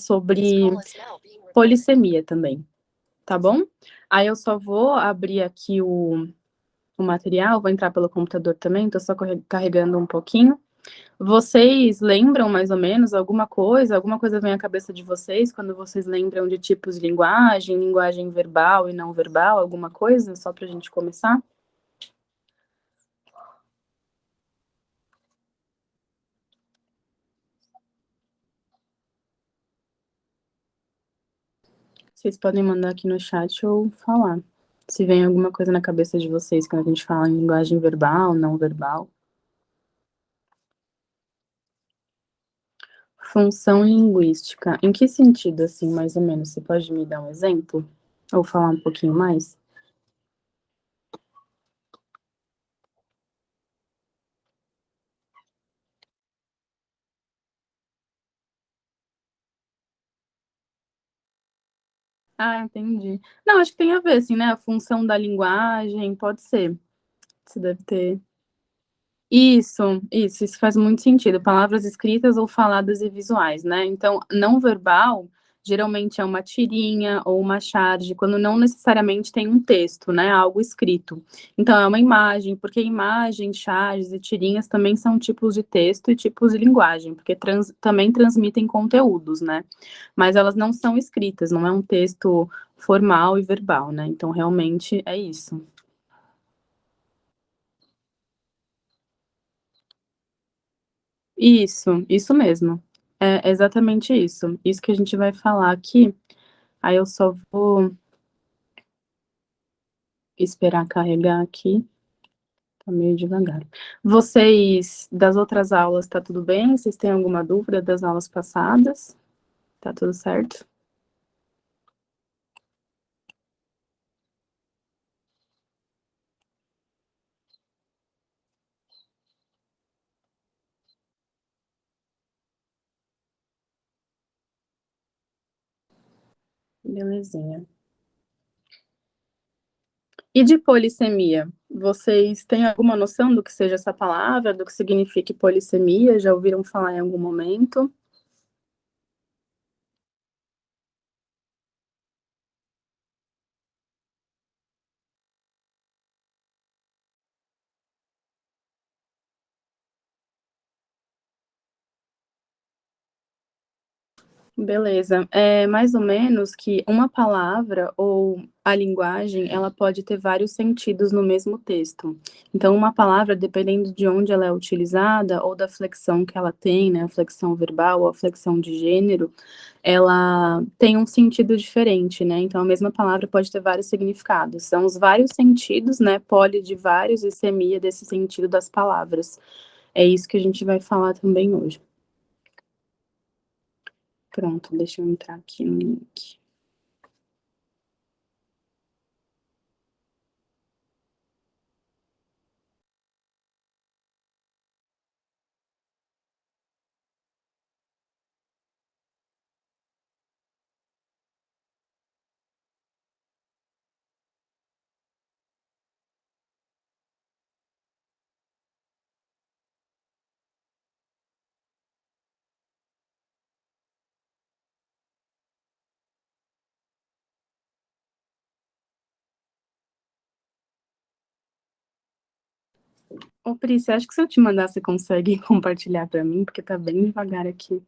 sobre polissemia também, tá bom? Aí eu só vou abrir aqui o material, vou entrar pelo computador também, tô só carregando um pouquinho. Vocês lembram mais ou menos alguma coisa vem à cabeça de vocês quando vocês lembram de tipos de linguagem, linguagem verbal e não verbal, alguma coisa, só pra gente começar? Vocês podem mandar aqui no chat ou falar. Se vem alguma coisa na cabeça de vocês quando a gente fala em linguagem verbal, não verbal. Função linguística. Em que sentido, assim, mais ou menos? Você pode me dar um exemplo? Ou falar um pouquinho mais? Ah, entendi. Não, acho que tem a ver, assim, né? A função da linguagem, pode ser. Você deve ter. Isso faz muito sentido. Palavras escritas ou faladas e visuais, né? Então, não verbal geralmente é uma tirinha ou uma charge, quando não necessariamente tem um texto, né? Algo escrito. Então, é uma imagem, porque imagem, charges e tirinhas também são tipos de texto e tipos de linguagem, porque também transmitem conteúdos, né? Mas elas não são escritas, não é um texto formal e verbal, né? Então, realmente é isso. Isso mesmo. É exatamente isso. Isso que a gente vai falar aqui. Aí eu só vou esperar carregar aqui. Tá meio devagar. Vocês, das outras aulas, tá tudo bem? Vocês têm alguma dúvida das aulas passadas? Tá tudo certo? Belezinha. E de polissemia? Vocês têm alguma noção do que seja essa palavra, do que signifique polissemia? Já ouviram falar em algum momento? Beleza. É mais ou menos que uma palavra ou a linguagem, ela pode ter vários sentidos no mesmo texto. Então, uma palavra, dependendo de onde ela é utilizada ou da flexão que ela tem, né, a flexão verbal ou a flexão de gênero, ela tem um sentido diferente, né? Então, a mesma palavra pode ter vários significados. São os vários sentidos, né? Poli de vários e semia desse sentido das palavras. É isso que a gente vai falar também hoje. Pronto, deixa eu entrar aqui no link. Ô, Pri, você acha que se eu te mandar, você consegue compartilhar para mim? Porque tá bem devagar aqui.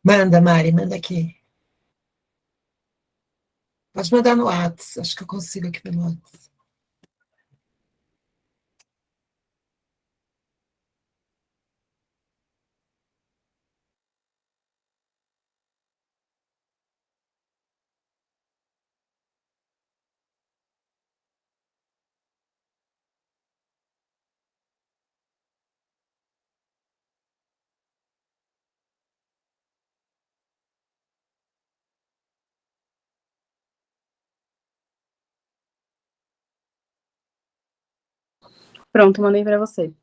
Manda, Mari, manda aqui. Pode mandar no WhatsApp, acho que eu consigo aqui pelo WhatsApp. Pronto, mandei para você.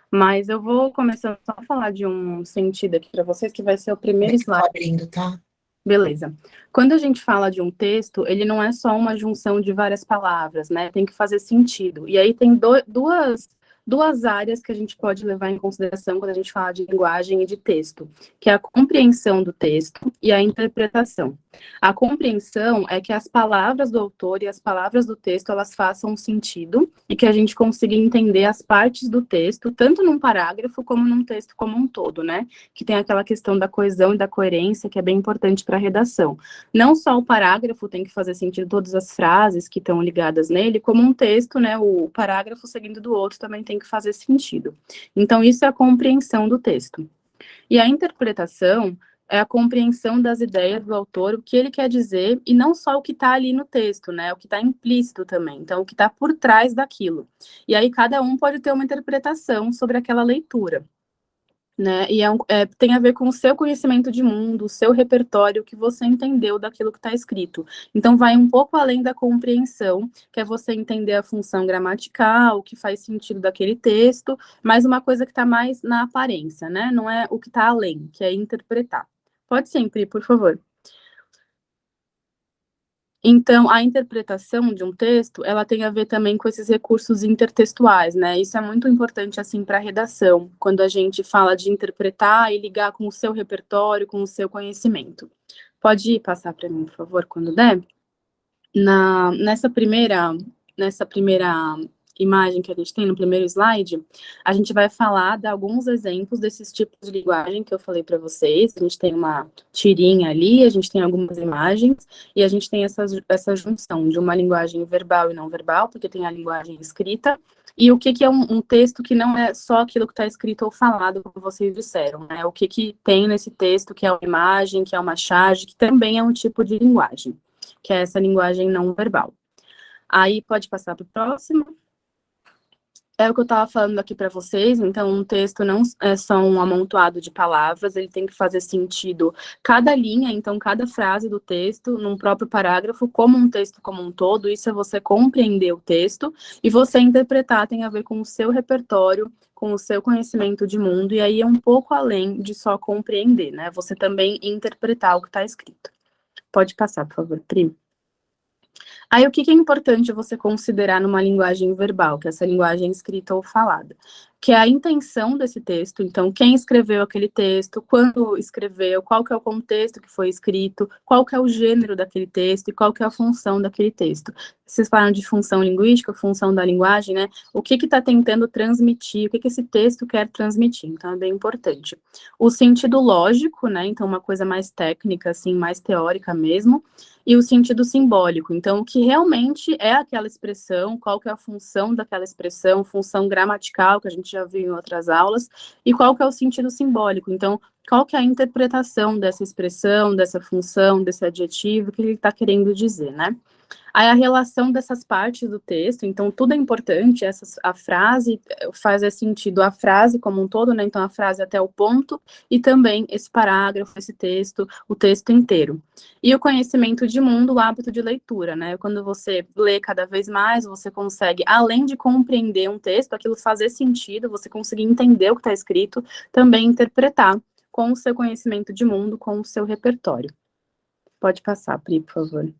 Mas eu vou começando só a falar de um sentido aqui para vocês, que vai ser o primeiro slide. Tô abrindo, tá? Beleza. Quando a gente fala de um texto, ele não é só uma junção de várias palavras, né? Tem que fazer sentido. E aí tem duas duas áreas que a gente pode levar em consideração quando a gente fala de linguagem e de texto, que é a compreensão do texto e a interpretação. A compreensão é que as palavras do autor e as palavras do texto, elas façam sentido e que a gente consiga entender as partes do texto, tanto num parágrafo como num texto como um todo, né? Que tem aquela questão da coesão e da coerência, que é bem importante para a redação. Não só o parágrafo tem que fazer sentido, todas as frases que estão ligadas nele, como um texto, né? O parágrafo seguindo do outro também tem que fazer sentido. Então, isso é a compreensão do texto. E a interpretação é a compreensão das ideias do autor, o que ele quer dizer, e não só o que está ali no texto, né? O que está implícito também, então o que está por trás daquilo. E aí cada um pode ter uma interpretação sobre aquela leitura, né? E tem a ver com o seu conhecimento de mundo, o seu repertório, o que você entendeu daquilo que está escrito. Então vai um pouco além da compreensão, que é você entender a função gramatical, o que faz sentido daquele texto, mas uma coisa que está mais na aparência, né? Não é o que está além, que é interpretar. Pode sempre, por favor. Então, a interpretação de um texto, ela tem a ver também com esses recursos intertextuais, né? Isso é muito importante, assim, para a redação, quando a gente fala de interpretar e ligar com o seu repertório, com o seu conhecimento. Pode passar para mim, por favor, quando der? Nessa primeira imagem que a gente tem, no primeiro slide, a gente vai falar de alguns exemplos desses tipos de linguagem que eu falei para vocês. A gente tem uma tirinha ali, a gente tem algumas imagens, e a gente tem essa junção de uma linguagem verbal e não verbal, porque tem a linguagem escrita, e o que é um texto que não é só aquilo que está escrito ou falado, como vocês disseram, né? O que tem nesse texto, que é uma imagem, que é uma charge, que também é um tipo de linguagem, que é essa linguagem não verbal. Aí pode passar para o próximo. É o que eu estava falando aqui para vocês, então um texto não é só um amontoado de palavras, ele tem que fazer sentido cada linha, então cada frase do texto, num próprio parágrafo, como um texto como um todo, isso é você compreender o texto, e você interpretar tem a ver com o seu repertório, com o seu conhecimento de mundo, e aí é um pouco além de só compreender, né? Você também interpretar o que está escrito. Pode passar, por favor, Pri. Aí, o que é importante você considerar numa linguagem verbal, que é essa linguagem escrita ou falada? Que é a intenção desse texto, então, quem escreveu aquele texto, quando escreveu, qual que é o contexto que foi escrito, qual que é o gênero daquele texto e qual que é a função daquele texto. Vocês falaram de função linguística, função da linguagem, né? O que está tentando transmitir, o que esse texto quer transmitir, então é bem importante. O sentido lógico, né? Então, uma coisa mais técnica, assim, mais teórica mesmo, e o sentido simbólico. Então, o que realmente é aquela expressão, qual que é a função daquela expressão, função gramatical, que a gente já viu em outras aulas, e qual que é o sentido simbólico. Então, qual que é a interpretação dessa expressão, dessa função, desse adjetivo, que ele está querendo dizer, né? Aí a relação dessas partes do texto, então tudo é importante, a frase faz sentido a frase como um todo, né? Então a frase até o ponto, e também esse parágrafo, esse texto, o texto inteiro. E o conhecimento de mundo, o hábito de leitura, né? Quando você lê cada vez mais, você consegue, além de compreender um texto, aquilo fazer sentido, você conseguir entender o que está escrito, também interpretar com o seu conhecimento de mundo, com o seu repertório. Pode passar, Pri, por favor.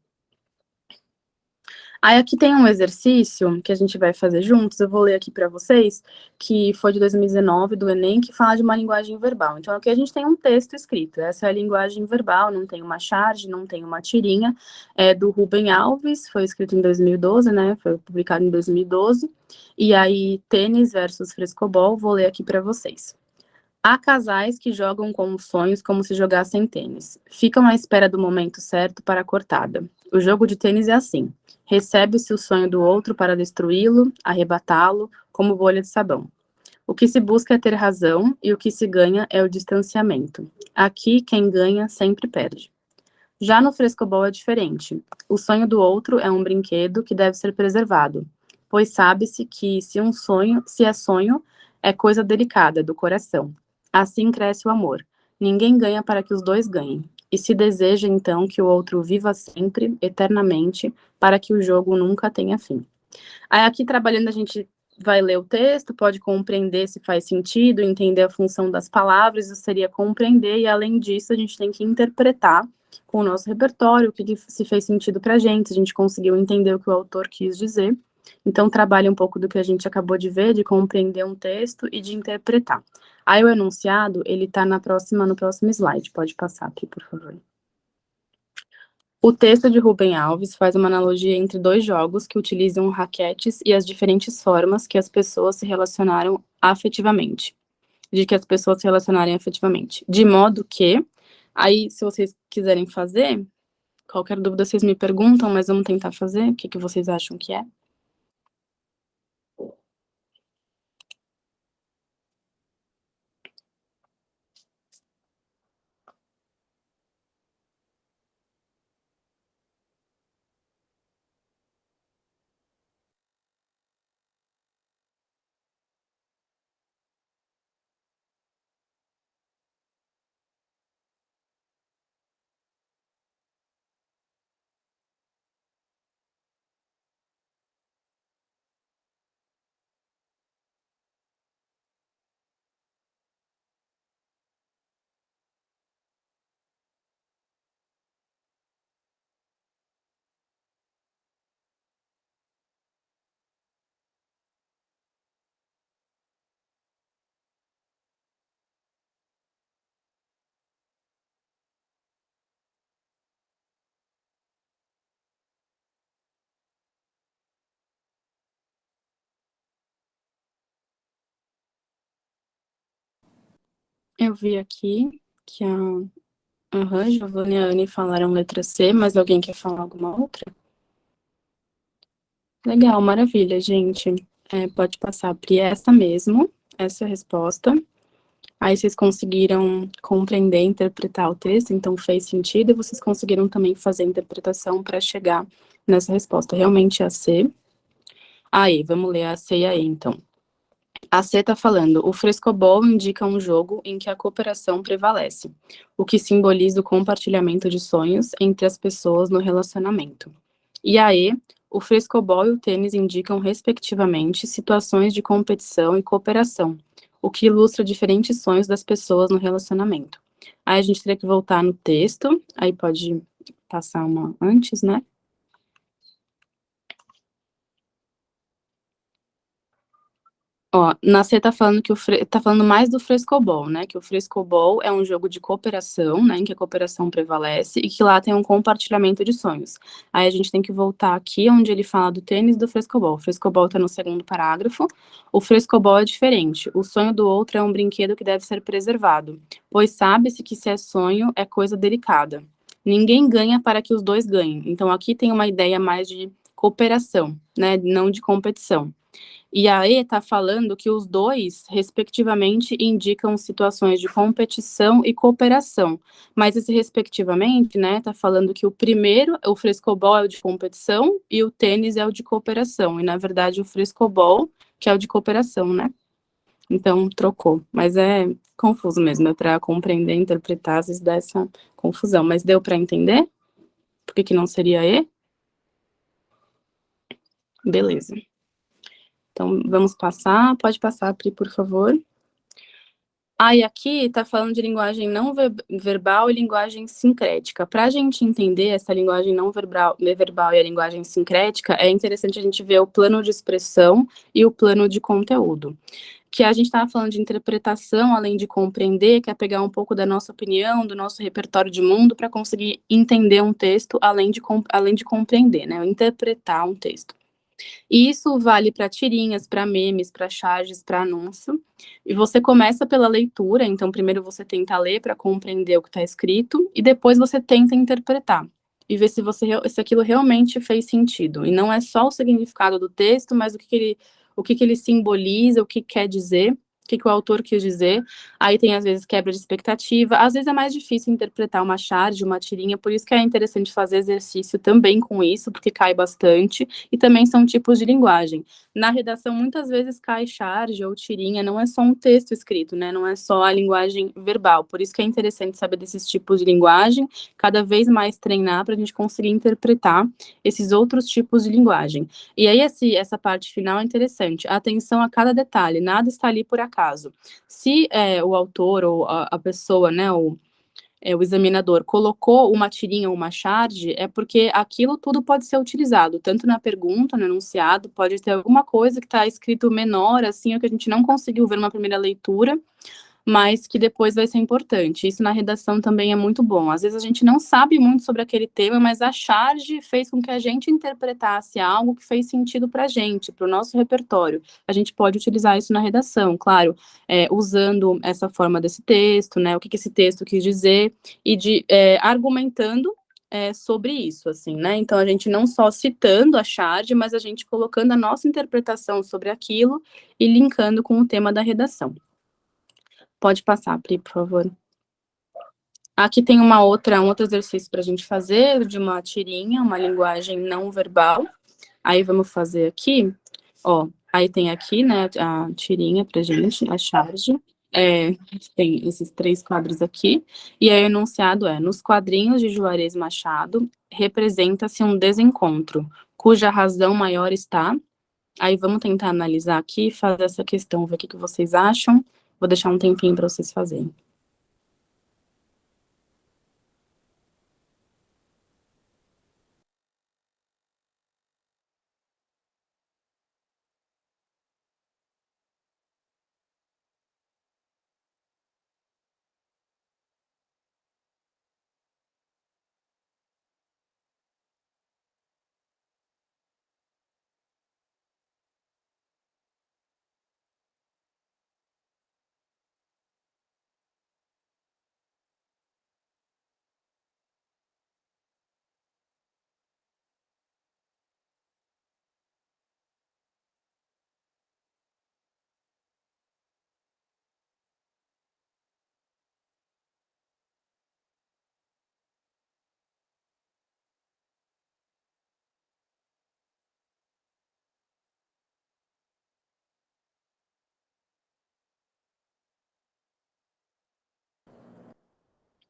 Aí aqui tem um exercício que a gente vai fazer juntos, eu vou ler aqui para vocês, que foi de 2019, do Enem, que fala de uma linguagem verbal. Então aqui a gente tem um texto escrito, essa é a linguagem verbal, não tem uma charge, não tem uma tirinha, é do Rubem Alves, foi escrito em 2012, né, foi publicado em 2012, e aí tênis versus frescobol, vou ler aqui para vocês. Há casais que jogam com os sonhos como se jogassem tênis. Ficam à espera do momento certo para a cortada. O jogo de tênis é assim. Recebe-se o sonho do outro para destruí-lo, arrebatá-lo, como bolha de sabão. O que se busca é ter razão e o que se ganha é o distanciamento. Aqui, quem ganha sempre perde. Já no frescobol é diferente. O sonho do outro é um brinquedo que deve ser preservado, pois sabe-se que se é sonho, é coisa delicada do coração. Assim cresce o amor. Ninguém ganha para que os dois ganhem. E se deseja, então, que o outro viva sempre, eternamente, para que o jogo nunca tenha fim. Aí aqui, trabalhando, a gente vai ler o texto, pode compreender se faz sentido, entender a função das palavras, isso seria compreender, e além disso, a gente tem que interpretar com o nosso repertório o que se fez sentido para a gente conseguiu entender o que o autor quis dizer. Então, trabalhe um pouco do que a gente acabou de ver, de compreender um texto e de interpretar. Aí, o enunciado, ele está no próximo slide. Pode passar aqui, por favor. O texto de Rubem Alves faz uma analogia entre dois jogos que utilizam raquetes e as diferentes formas que as pessoas se relacionaram afetivamente. De modo que, aí, se vocês quiserem fazer, qualquer dúvida vocês me perguntam, mas vamos tentar fazer. O que vocês acham que é? Eu vi aqui que a Giovanna e a Anne falaram letra C, mas alguém quer falar alguma outra? Legal, maravilha, gente. Pode passar, Pri, essa mesmo, essa é a resposta. Aí vocês conseguiram compreender, interpretar o texto, então fez sentido, e vocês conseguiram também fazer a interpretação para chegar nessa resposta. Realmente é a C. Aí, vamos ler a C e a E, então. A C está falando, o frescobol indica um jogo em que a cooperação prevalece, o que simboliza o compartilhamento de sonhos entre as pessoas no relacionamento. E a E, o frescobol e o tênis indicam, respectivamente, situações de competição e cooperação, o que ilustra diferentes sonhos das pessoas no relacionamento. Aí a gente teria que voltar no texto, aí pode passar uma antes, né? Ó, na C tá falando que tá falando mais do frescobol, né? Que o frescobol é um jogo de cooperação, né? Em que a cooperação prevalece e que lá tem um compartilhamento de sonhos. Aí a gente tem que voltar aqui onde ele fala do tênis e do frescobol. O frescobol tá no segundo parágrafo. O frescobol é diferente. O sonho do outro é um brinquedo que deve ser preservado, pois sabe-se que se é sonho é coisa delicada. Ninguém ganha para que os dois ganhem. Então aqui tem uma ideia mais de cooperação, né? Não de competição. E a E está falando que os dois, respectivamente, indicam situações de competição e cooperação. Mas esse respectivamente, né, está falando que o primeiro, o frescobol é o de competição e o tênis é o de cooperação. E, na verdade, o frescobol que é o de cooperação, né? Então, trocou. Mas é confuso mesmo, é para compreender, interpretar, às vezes dá essa confusão. Mas deu para entender? Por que não seria E? Beleza. Então, vamos passar. Pode passar, Pri, por favor. E aqui está falando de linguagem não verbal e linguagem sincrética. Para a gente entender essa linguagem não verbal e a linguagem sincrética, é interessante a gente ver o plano de expressão e o plano de conteúdo. Que a gente estava falando de interpretação, além de compreender, que é pegar um pouco da nossa opinião, do nosso repertório de mundo, para conseguir entender um texto, além de compreender, né? Interpretar um texto. E isso vale para tirinhas, para memes, para charges, para anúncio. E você começa pela leitura, então primeiro você tenta ler para compreender o que está escrito, e depois você tenta interpretar. E ver se aquilo realmente fez sentido. E não é só o significado do texto, mas o que ele simboliza, o que quer dizer, o que o autor quis dizer. Aí tem, às vezes, quebra de expectativa. Às vezes é mais difícil interpretar uma charge, uma tirinha, por isso que é interessante fazer exercício também com isso, porque cai bastante. E também são tipos de linguagem. Na redação, muitas vezes cai charge ou tirinha, não é só um texto escrito, né? Não é só a linguagem verbal. Por isso que é interessante saber desses tipos de linguagem, cada vez mais treinar para a gente conseguir interpretar esses outros tipos de linguagem. E aí, essa parte final é interessante. Atenção a cada detalhe, nada está ali por acaso. Se o autor ou a pessoa, né, o examinador colocou uma tirinha ou uma charge, é porque aquilo tudo pode ser utilizado, tanto na pergunta, no enunciado, pode ter alguma coisa que está escrito menor, assim, ou que a gente não conseguiu ver numa primeira leitura, mas que depois vai ser importante. Isso na redação também é muito bom. Às vezes a gente não sabe muito sobre aquele tema, mas a charge fez com que a gente interpretasse algo que fez sentido para a gente, para o nosso repertório. A gente pode utilizar isso na redação, claro, usando essa forma desse texto, né? O que esse texto quis dizer, e argumentando sobre isso, assim, né? Então a gente não só citando a charge, mas a gente colocando a nossa interpretação sobre aquilo e linkando com o tema da redação. Pode passar, Pri, por favor. Aqui tem um outro exercício para a gente fazer, de uma tirinha, uma linguagem não verbal. Aí vamos fazer aqui, ó, aí tem aqui, né, a tirinha pra gente, a charge. Tem esses 3 quadros aqui, e aí o enunciado nos quadrinhos de Juarez Machado, representa-se um desencontro, cuja razão maior está. Aí vamos tentar analisar aqui, fazer essa questão, ver o que vocês acham. Vou deixar um tempinho para vocês fazerem.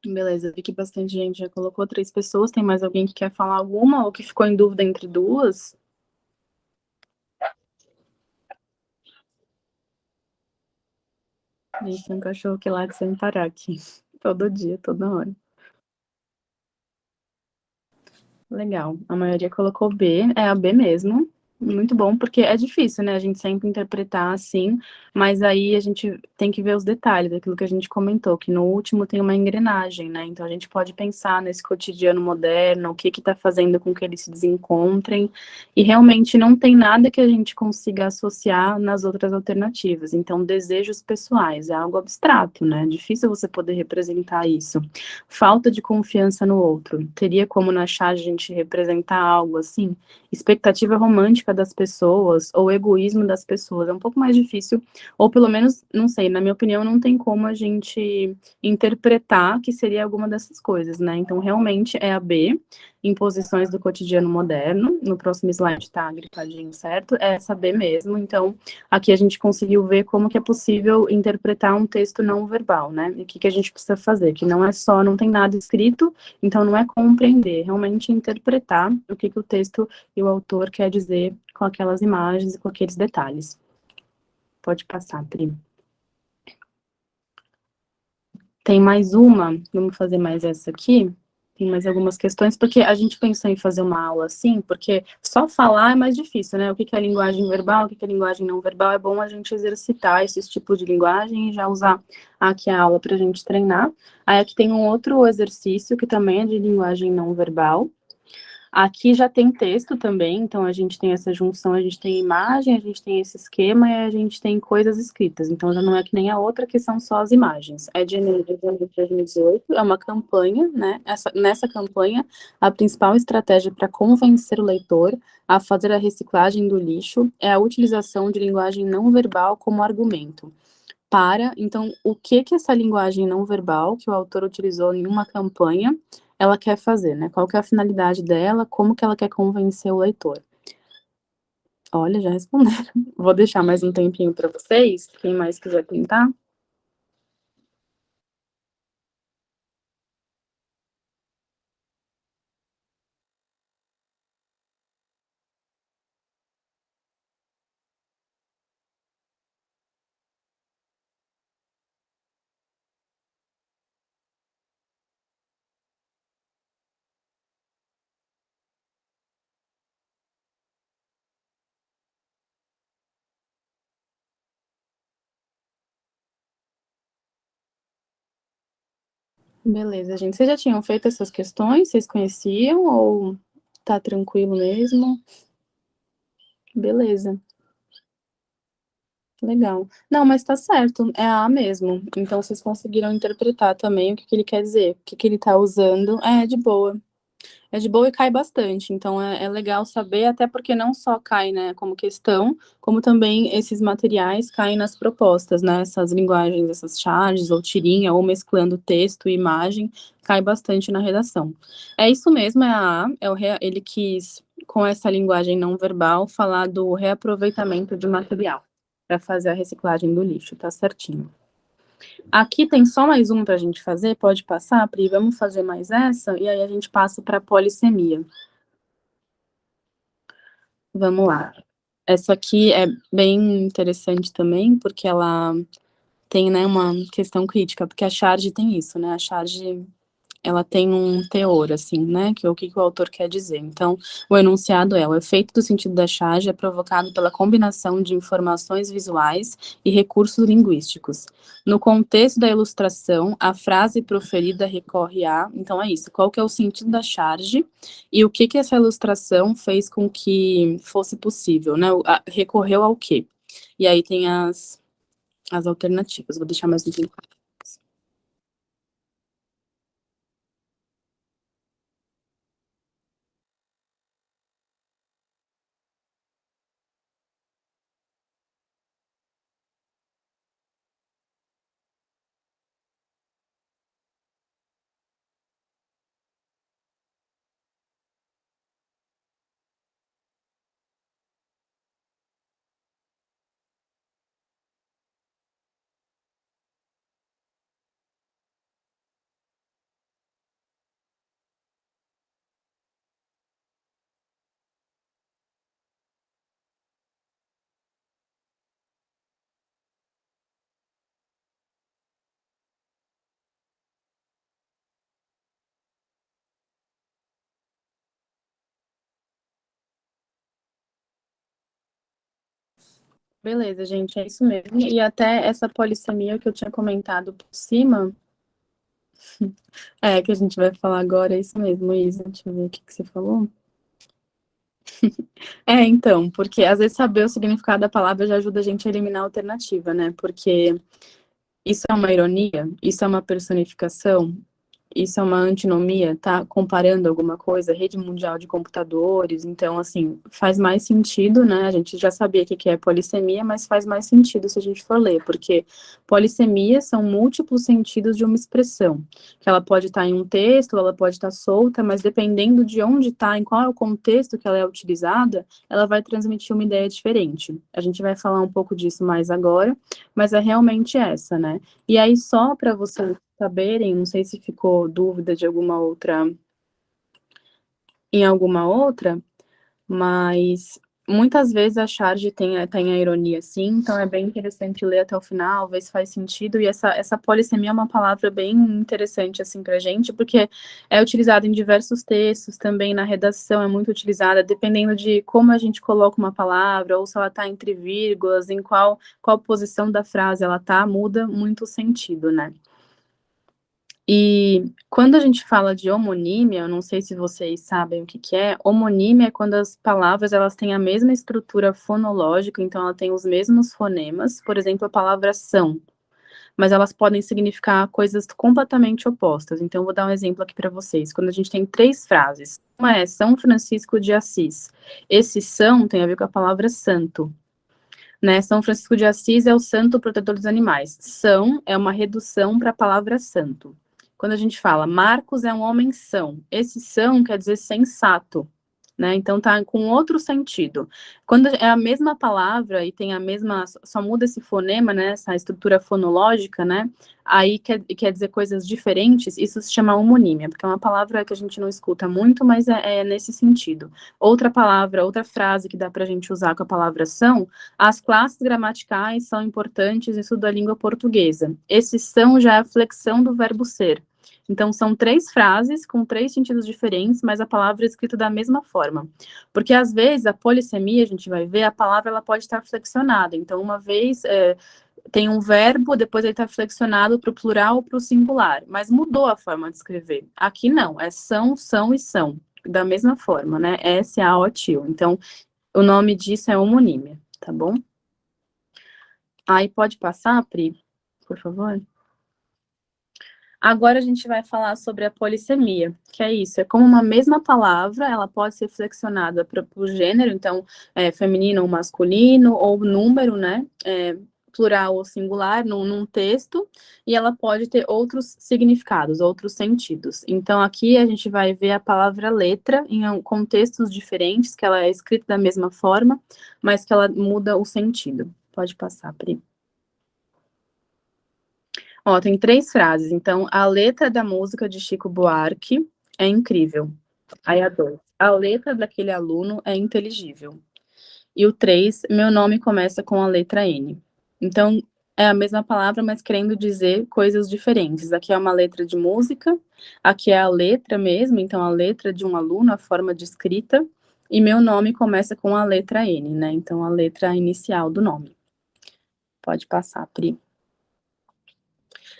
Beleza, vi que bastante gente já colocou 3 pessoas. Tem mais alguém que quer falar alguma ou que ficou em dúvida entre duas? Gente, tem um cachorro que late sem parar aqui. Todo dia, toda hora. Legal. A maioria colocou B, é a B mesmo. Muito bom, porque é difícil, né, a gente sempre interpretar assim, mas aí a gente tem que ver os detalhes, aquilo que a gente comentou, que no último tem uma engrenagem, né, então a gente pode pensar nesse cotidiano moderno, o que está fazendo com que eles se desencontrem, e realmente não tem nada que a gente consiga associar nas outras alternativas, então desejos pessoais, é algo abstrato, né, é difícil você poder representar isso. Falta de confiança no outro, teria como na charge a gente representar algo assim? Expectativa romântica das pessoas ou egoísmo das pessoas, é um pouco mais difícil, ou pelo menos, não sei, na minha opinião, não tem como a gente interpretar que seria alguma dessas coisas, né? Então, realmente é a B, imposições do cotidiano moderno. No próximo slide tá grifadinho, certo? É essa B mesmo. Então, aqui a gente conseguiu ver como que é possível interpretar um texto não verbal, né? E o que a gente precisa fazer, que não é só, não tem nada escrito, então não é compreender, realmente interpretar o que o texto e o autor quer dizer com aquelas imagens e com aqueles detalhes. Pode passar, Pri. Tem mais uma, vamos fazer mais essa aqui. Tem mais algumas questões, porque a gente pensou em fazer uma aula assim, porque só falar é mais difícil, né? O que é linguagem verbal, o que é linguagem não verbal, é bom a gente exercitar esses tipos de linguagem e já usar aqui a aula para a gente treinar. Aí aqui tem um outro exercício que também é de linguagem não verbal. Aqui já tem texto também, então a gente tem essa junção, a gente tem imagem, a gente tem esse esquema e a gente tem coisas escritas. Então já não é que nem a outra, que são só as imagens. É de janeiro de 2018, é uma campanha, né? Nessa campanha, a principal estratégia para convencer o leitor a fazer a reciclagem do lixo é a utilização de linguagem não verbal como argumento. Então, o que essa linguagem não verbal que o autor utilizou em uma campanha, ela quer fazer, né? Qual que é a finalidade dela, como que ela quer convencer o leitor? Olha, já responderam. Vou deixar mais um tempinho para vocês, quem mais quiser tentar. Beleza, gente. Vocês já tinham feito essas questões? Vocês conheciam ou tá tranquilo mesmo? Beleza, legal. Não, mas tá certo, é A mesmo. Então vocês conseguiram interpretar também o que que ele quer dizer, o que que ele tá usando. É, de boa. É de boa e cai bastante, então é legal saber, até porque não só cai, né, como questão, como também esses materiais caem nas propostas, né, essas linguagens, essas charges, ou tirinha, ou mesclando texto e imagem, cai bastante na redação. É isso mesmo, é a A, ele quis, com essa linguagem não verbal, falar do reaproveitamento de material, para fazer a reciclagem do lixo, tá certinho. Aqui tem só mais um para a gente fazer, pode passar, Pri? Vamos fazer mais essa, e aí a gente passa para polissemia. Vamos lá. Essa aqui é bem interessante também, porque ela tem, né, uma questão crítica, porque a charge tem isso, né? A charge ela tem um teor, assim, né, que é o que o autor quer dizer. Então, o enunciado é: o efeito do sentido da charge é provocado pela combinação de informações visuais e recursos linguísticos. No contexto da ilustração, a frase proferida recorre a... Então, é isso. Qual que é o sentido da charge e o que que essa ilustração fez com que fosse possível, né? Recorreu ao quê? E aí tem as alternativas. Vou deixar mais um pouquinho. Beleza, gente, é isso mesmo. E até essa polissemia que eu tinha comentado por cima, que a gente vai falar agora, é isso mesmo, Isa. Deixa eu ver o que que você falou. Então, porque às vezes saber o significado da palavra já ajuda a gente a eliminar a alternativa, né? Porque isso é uma ironia, isso é uma personificação, isso é uma antinomia, tá comparando alguma coisa, rede mundial de computadores, então, assim, faz mais sentido, né? A gente já sabia o que é polissemia, mas faz mais sentido se a gente for ler, porque polissemia são múltiplos sentidos de uma expressão, que ela pode estar em um texto, ela pode estar solta, mas dependendo de onde está, em qual é o contexto que ela é utilizada, ela vai transmitir uma ideia diferente. A gente vai falar um pouco disso mais agora, mas é realmente essa, né? E aí, só para vocês saberem, não sei se ficou dúvida de alguma outra, em alguma outra, mas muitas vezes a charge tem a ironia, sim, então é bem interessante ler até o final, ver se faz sentido, e essa polissemia é uma palavra bem interessante, assim, pra gente, porque é utilizada em diversos textos, também na redação é muito utilizada, dependendo de como a gente coloca uma palavra, ou se ela tá entre vírgulas, em qual posição da frase ela tá, muda muito o sentido, né? E quando a gente fala de homonímia, eu não sei se vocês sabem o que que é. Homonímia é quando as palavras elas têm a mesma estrutura fonológica, então ela tem os mesmos fonemas. Por exemplo, a palavra são, mas elas podem significar coisas completamente opostas. Então, eu vou dar um exemplo aqui para vocês. Quando a gente tem três frases, uma é São Francisco de Assis. Esse são tem a ver com a palavra santo, né? São Francisco de Assis é o santo protetor dos animais. São é uma redução para a palavra santo. Quando a gente fala Marcos é um homem são, esse são quer dizer sensato, né? Então tá com outro sentido. Quando é a mesma palavra e tem a mesma, só muda esse fonema, né? Essa estrutura fonológica, né? Aí quer dizer coisas diferentes, isso se chama homonímia, porque é uma palavra que a gente não escuta muito, mas é nesse sentido. Outra palavra, outra frase que dá pra gente usar com a palavra são: as classes gramaticais são importantes no estudo da língua portuguesa. Esse são já é a flexão do verbo ser. Então, são três frases com três sentidos diferentes, mas a palavra é escrita da mesma forma. Porque, às vezes, a polissemia, a gente vai ver, a palavra ela pode estar flexionada. Então, uma vez tem um verbo, depois ele está flexionado para o plural ou para o singular, mas mudou a forma de escrever. Aqui não, é são, são e são, da mesma forma, né? S-A-O-T-I-O. Então, o nome disso é homonímia, tá bom? Aí pode passar, Pri, por favor? Agora a gente vai falar sobre a polissemia, que é isso, é como uma mesma palavra, ela pode ser flexionada para o gênero, então, feminino ou masculino, ou número, né, plural ou singular, num texto, e ela pode ter outros significados, outros sentidos. Então, aqui a gente vai ver a palavra letra em contextos diferentes, que ela é escrita da mesma forma, mas que ela muda o sentido. Pode passar, Pri. Ó, tem 3 frases. Então, a letra da música de Chico Buarque é incrível. Aí a 2. A letra daquele aluno é inteligível. E o 3, meu nome começa com a letra N. Então, é a mesma palavra, mas querendo dizer coisas diferentes. Aqui é uma letra de música, aqui é a letra mesmo, então a letra de um aluno, a forma de escrita, e meu nome começa com a letra N, né? Então, a letra inicial do nome. Pode passar, Pri.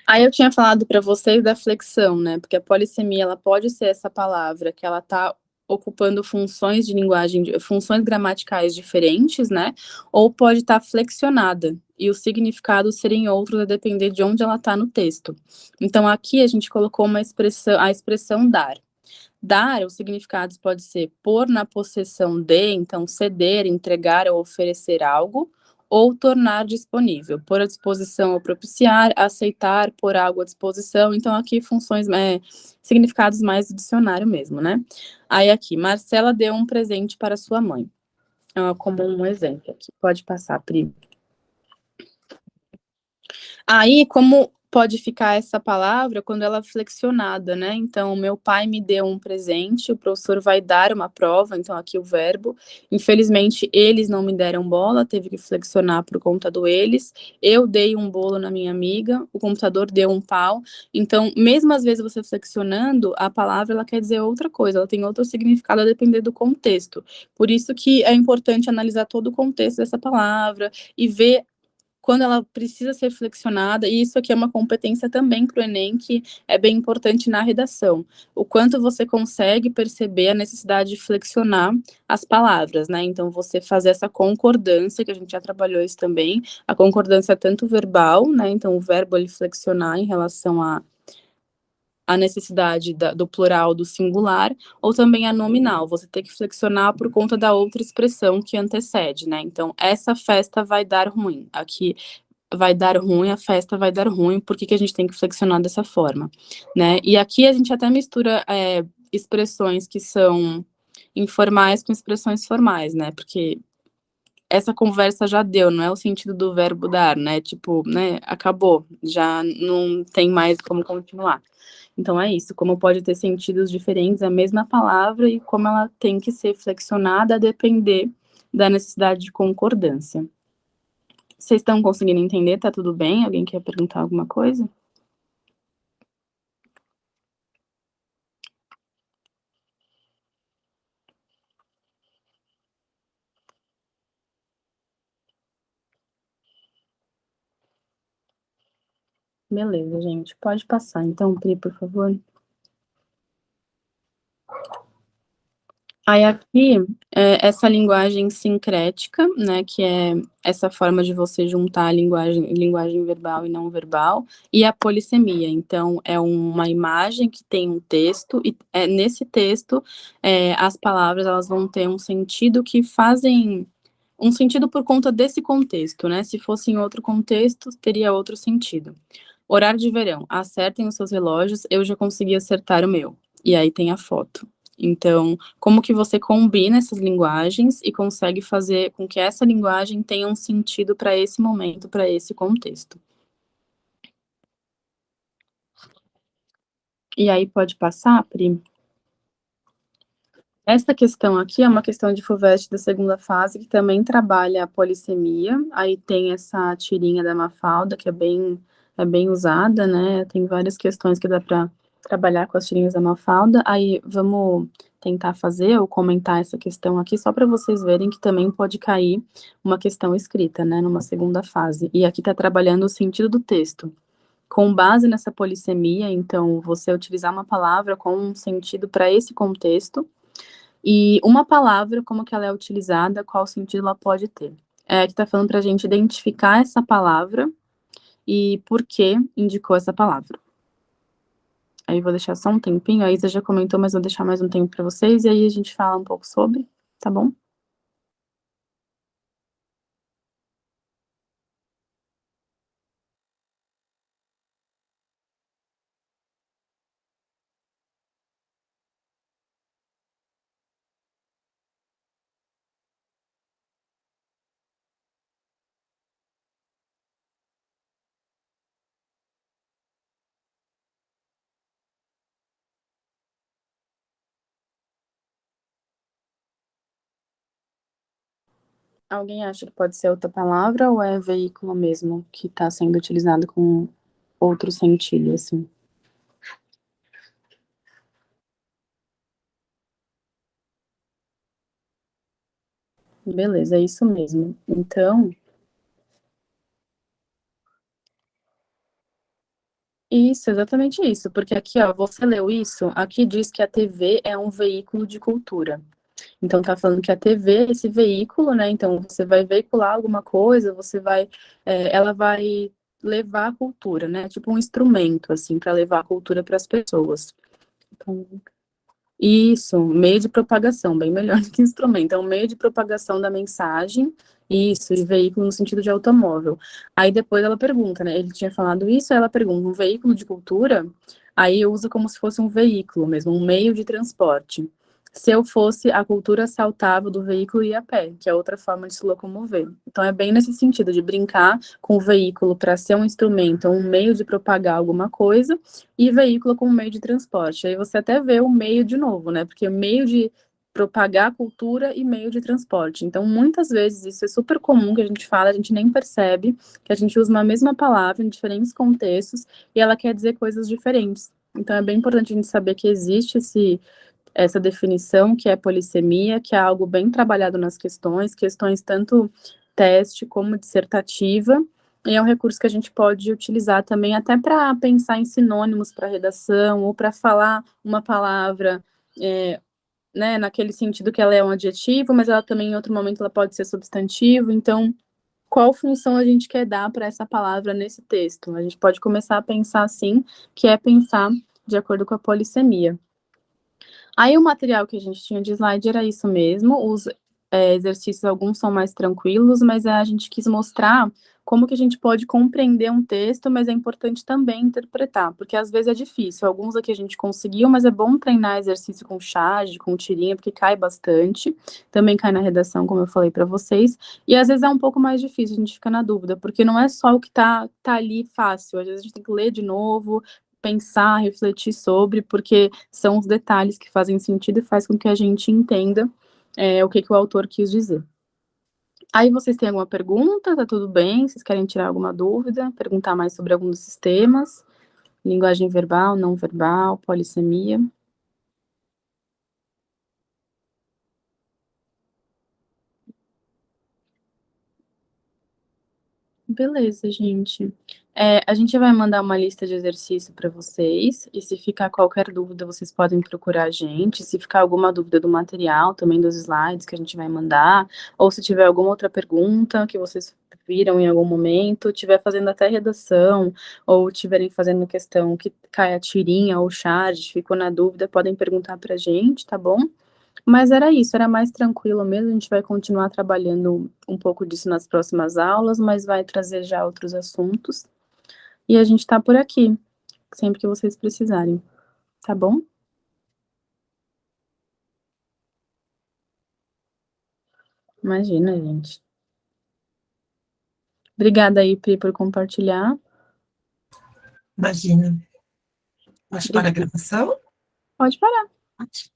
Aí eu tinha falado para vocês da flexão, né? Porque a polissemia, ela pode ser essa palavra que ela está ocupando funções de linguagem, funções gramaticais diferentes, né? Ou pode estar flexionada e os significados serem outros a depender de onde ela está no texto. Então aqui a gente colocou uma expressão, a expressão dar. Dar, os significados pode ser pôr na possessão de, então ceder, entregar ou oferecer algo, ou tornar disponível, pôr à disposição ou propiciar, aceitar, pôr algo à disposição. Então, aqui funções, significados mais do dicionário mesmo, né? Aí aqui, Marcela deu um presente para sua mãe. Como um exemplo aqui. Pode passar, Pri. Aí, como pode ficar essa palavra quando ela é flexionada, né? Então, meu pai me deu um presente, o professor vai dar uma prova, então aqui o verbo. Infelizmente, eles não me deram bola, teve que flexionar por conta do eles. Eu dei um bolo na minha amiga, o computador deu um pau. Então, mesmo às vezes você flexionando, a palavra ela quer dizer outra coisa, ela tem outro significado a depender do contexto. Por isso que é importante analisar todo o contexto dessa palavra e ver quando ela precisa ser flexionada, e isso aqui é uma competência também para o Enem, que é bem importante na redação. O quanto você consegue perceber a necessidade de flexionar as palavras, né? Então, você fazer essa concordância, que a gente já trabalhou isso também, a concordância tanto verbal, né? Então, o verbo ele flexionar em relação a necessidade do plural do singular, ou também a nominal, você tem que flexionar por conta da outra expressão que antecede, né? Então, essa festa vai dar ruim. Aqui vai dar ruim, a festa vai dar ruim, por que que a gente tem que flexionar dessa forma, né? E aqui a gente até mistura expressões que são informais com expressões formais, né? Porque essa conversa já deu, não é o sentido do verbo dar, né? Tipo, né? Acabou, já não tem mais como continuar. Então é isso, como pode ter sentidos diferentes a mesma palavra e como ela tem que ser flexionada a depender da necessidade de concordância. Vocês estão conseguindo entender? Tá tudo bem? Alguém quer perguntar alguma coisa? Beleza, gente. Pode passar. Então, Pri, por favor. Aí aqui, essa linguagem sincrética, né, que é essa forma de você juntar a linguagem verbal e não verbal, e a polissemia. Então, é uma imagem que tem um texto, e nesse texto, as palavras elas vão ter um sentido que fazem um sentido por conta desse contexto, né? Se fosse em outro contexto, teria outro sentido. Horário de verão, acertem os seus relógios, eu já consegui acertar o meu. E aí tem a foto. Então, como que você combina essas linguagens e consegue fazer com que essa linguagem tenha um sentido para esse momento, para esse contexto. E aí pode passar, Pri? Essa questão aqui é uma questão de FUVEST da segunda fase, que também trabalha a polissemia. Aí tem essa tirinha da Mafalda, que é bem usada, né? Tem várias questões que dá para trabalhar com as tirinhas da Mafalda. Aí vamos tentar fazer ou comentar essa questão aqui, só para vocês verem que também pode cair uma questão escrita, né, numa segunda fase. E aqui está trabalhando o sentido do texto. Com base nessa polissemia, então, você utilizar uma palavra com um sentido para esse contexto, e uma palavra, como que ela é utilizada, qual sentido ela pode ter. Aqui está falando para a gente identificar essa palavra e por que indicou essa palavra. Aí vou deixar só um tempinho, a Isa já comentou, mas vou deixar mais um tempo para vocês, e aí a gente fala um pouco sobre, tá bom? Alguém acha que pode ser outra palavra ou é veículo mesmo que está sendo utilizado com outro sentido, assim? Beleza, é isso mesmo. Então, isso, exatamente isso, porque aqui, ó, você leu isso, aqui diz que a TV é um veículo de cultura. Então tá falando que a TV é esse veículo, né? Então você vai veicular alguma coisa, você vai, ela vai levar a cultura, né? Tipo um instrumento, assim, para levar a cultura para as pessoas. Então, isso, meio de propagação, bem melhor do que instrumento. É um meio de propagação da mensagem, isso, e veículo no sentido de automóvel. Aí depois ela pergunta, né? Ele tinha falado isso, aí ela pergunta, um veículo de cultura? Aí usa como se fosse um veículo mesmo, um meio de transporte. Se eu fosse, a cultura saltava do veículo e a pé, que é outra forma de se locomover. Então é bem nesse sentido, de brincar com o veículo para ser um instrumento, um meio de propagar alguma coisa, e veículo como meio de transporte. Aí você até vê o meio de novo, né? Porque meio de propagar a cultura e meio de transporte. Então, muitas vezes, isso é super comum que a gente fala, a gente nem percebe que a gente usa uma mesma palavra em diferentes contextos e ela quer dizer coisas diferentes. Então, é bem importante a gente saber que existe essa definição, que é polissemia, que é algo bem trabalhado nas questões tanto teste como dissertativa, e é um recurso que a gente pode utilizar também até para pensar em sinônimos para redação, ou para falar uma palavra, né, naquele sentido que ela é um adjetivo, mas ela também, em outro momento, ela pode ser substantivo. Então, qual função a gente quer dar para essa palavra nesse texto? A gente pode começar a pensar assim, que é pensar de acordo com a polissemia. Aí o material que a gente tinha de slide era isso mesmo, os exercícios, alguns são mais tranquilos, mas a gente quis mostrar como que a gente pode compreender um texto, mas é importante também interpretar, porque às vezes é difícil. Alguns aqui a gente conseguiu, mas é bom treinar exercício com charge, com tirinha, porque cai bastante. Também cai na redação, como eu falei para vocês. E às vezes é um pouco mais difícil, a gente fica na dúvida, porque não é só o que tá ali fácil. Às vezes a gente tem que ler de novo, pensar, refletir sobre, porque são os detalhes que fazem sentido e faz com que a gente entenda o que o autor quis dizer. Aí vocês têm alguma pergunta? Tá tudo bem? Vocês querem tirar alguma dúvida? Perguntar mais sobre algum desses temas? Linguagem verbal, não verbal, polissemia? Beleza, gente. A gente vai mandar uma lista de exercício para vocês, e se ficar qualquer dúvida, vocês podem procurar a gente. Se ficar alguma dúvida do material, também dos slides que a gente vai mandar, ou se tiver alguma outra pergunta que vocês viram em algum momento, tiver fazendo até redação, ou tiverem fazendo questão que cai a tirinha ou charge, ficou na dúvida, podem perguntar para a gente, tá bom? Mas era isso, era mais tranquilo mesmo. A gente vai continuar trabalhando um pouco disso nas próximas aulas, mas vai trazer já outros assuntos. E a gente tá por aqui, sempre que vocês precisarem, tá bom? Imagina, gente. Obrigada aí, Pri, por compartilhar. Imagina. Posso parar a Obrigada. gravação? Pode parar. Pode.